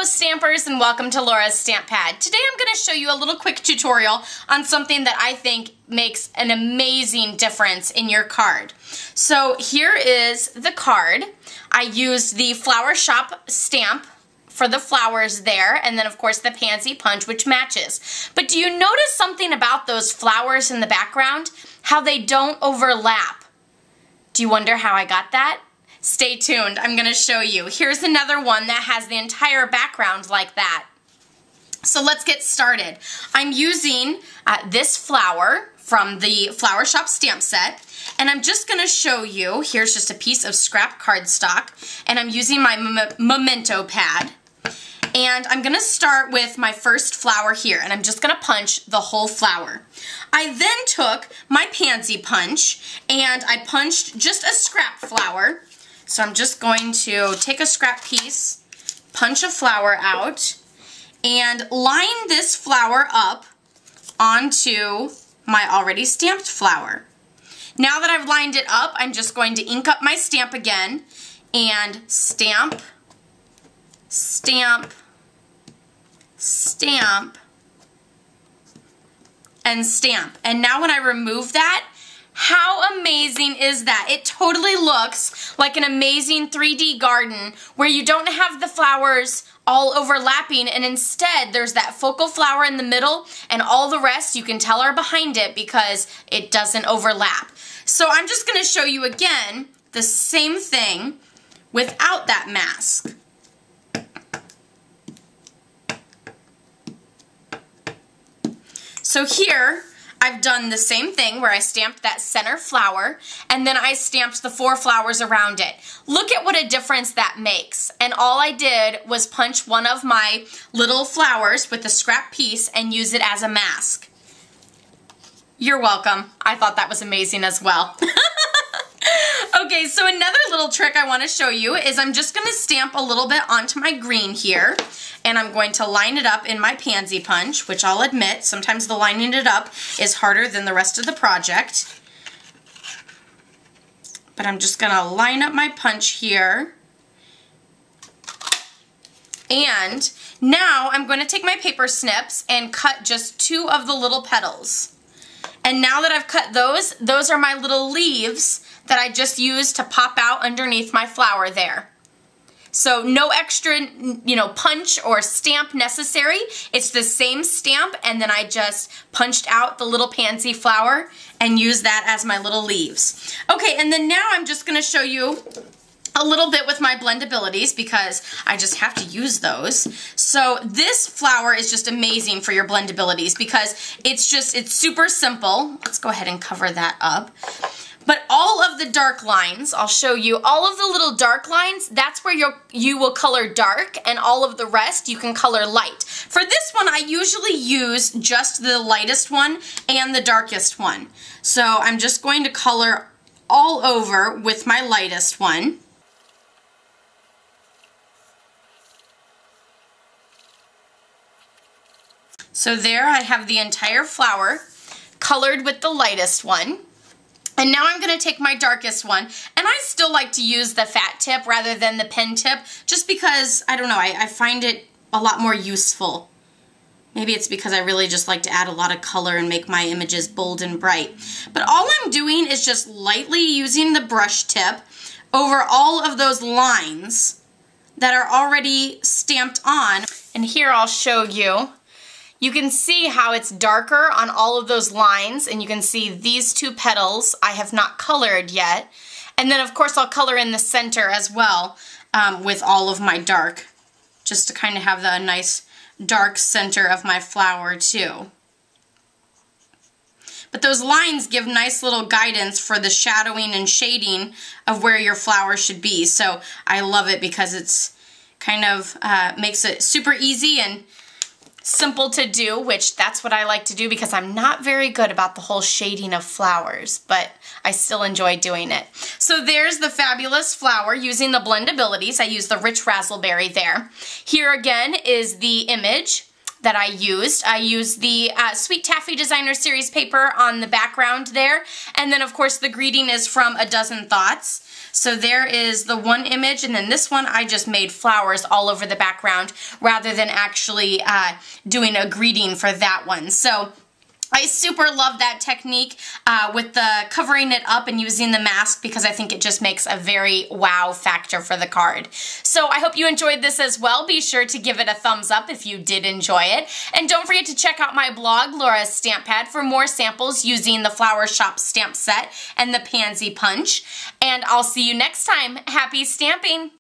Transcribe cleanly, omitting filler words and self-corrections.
Stampers, and welcome to Laura's Stamp Pad. Today I'm going to show you a little quick tutorial on something that I think makes an amazing difference in your card. So here is the card. I used the Flower Shop stamp for the flowers there, and then of course the pansy punch, which matches. But do you notice something about those flowers in the background? How they don't overlap. Do you wonder how I got that? Stay tuned, I'm going to show you. Here's another one that has the entire background like that. So let's get started. I'm using this flower from the Flower Shop stamp set, and I'm just going to show you, here's just a piece of scrap cardstock, and I'm using my memento pad. And I'm going to start with my first flower here, and I'm just going to punch the whole flower. I then took my pansy punch, and I punched just a scrap flower. So I'm just going to take a scrap piece, punch a flower out, and line this flower up onto my already stamped flower. Now that I've lined it up, I'm just going to ink up my stamp again, and stamp, stamp, stamp, and stamp. And now when I remove that, how amazing is that? It totally looks like an amazing 3D garden where you don't have the flowers all overlapping, and instead there's that focal flower in the middle, and all the rest you can tell are behind it because it doesn't overlap. So I'm just going to show you again the same thing without that mask. So here, I've done the same thing where I stamped that center flower, and then I stamped the 4 flowers around it. Look at what a difference that makes. And all I did was punch one of my little flowers with a scrap piece and use it as a mask. You're welcome. I thought that was amazing as well. Okay, so another little trick I want to show you is I'm just going to stamp a little bit onto my green here, and I'm going to line it up in my pansy punch, which I'll admit, sometimes the lining it up is harder than the rest of the project. But I'm just going to line up my punch here. And now I'm going to take my paper snips and cut just 2 of the little petals. And now that I've cut those are my little leaves that I just used to pop out underneath my flower there. So no extra, punch or stamp necessary. It's the same stamp, and then I just punched out the little pansy flower and used that as my little leaves. Okay, and then now I'm just going to show you a little bit with my Blendabilities because I just have to use those. So this flower is just amazing for your Blendabilities because it's super simple. Let's go ahead and cover that up. But all of the dark lines, I'll show you, all of the little dark lines, that's where you will color dark, and all of the rest you can color light. For this one, I usually use just the lightest one and the darkest one. So I'm just going to color all over with my lightest one. So there I have the entire flower colored with the lightest one. And now I'm going to take my darkest one, and I still like to use the fat tip rather than the pen tip, just because, I don't know, I find it a lot more useful. Maybe it's because I really just like to add a lot of color and make my images bold and bright. But all I'm doing is just lightly using the brush tip over all of those lines that are already stamped on. And here I'll show you. You can see how it's darker on all of those lines, and you can see these 2 petals I have not colored yet. And then of course I'll color in the center as well with all of my dark, just to kind of have the nice dark center of my flower too. But those lines give nice little guidance for the shadowing and shading of where your flower should be. So I love it because it's kind of makes it super easy and simple to do, which that's what I like to do because I'm not very good about the whole shading of flowers, but I still enjoy doing it. So there's the fabulous flower using the Blendabilities. I use the Rich Razzleberry there. Here again is the image that I used. I used the Sweet Taffy Designer Series paper on the background there, and then of course the greeting is from A Dozen Thoughts. So there is the one image, and then this one I just made flowers all over the background rather than actually doing a greeting for that one. So I super love that technique with the covering it up and using the mask because I think it just makes a very wow factor for the card. So I hope you enjoyed this as well. Be sure to give it a thumbs up if you did enjoy it. And don't forget to check out my blog, Laura's Stamp Pad, for more samples using the Flower Shop stamp set and the Pansy Punch. And I'll see you next time. Happy stamping!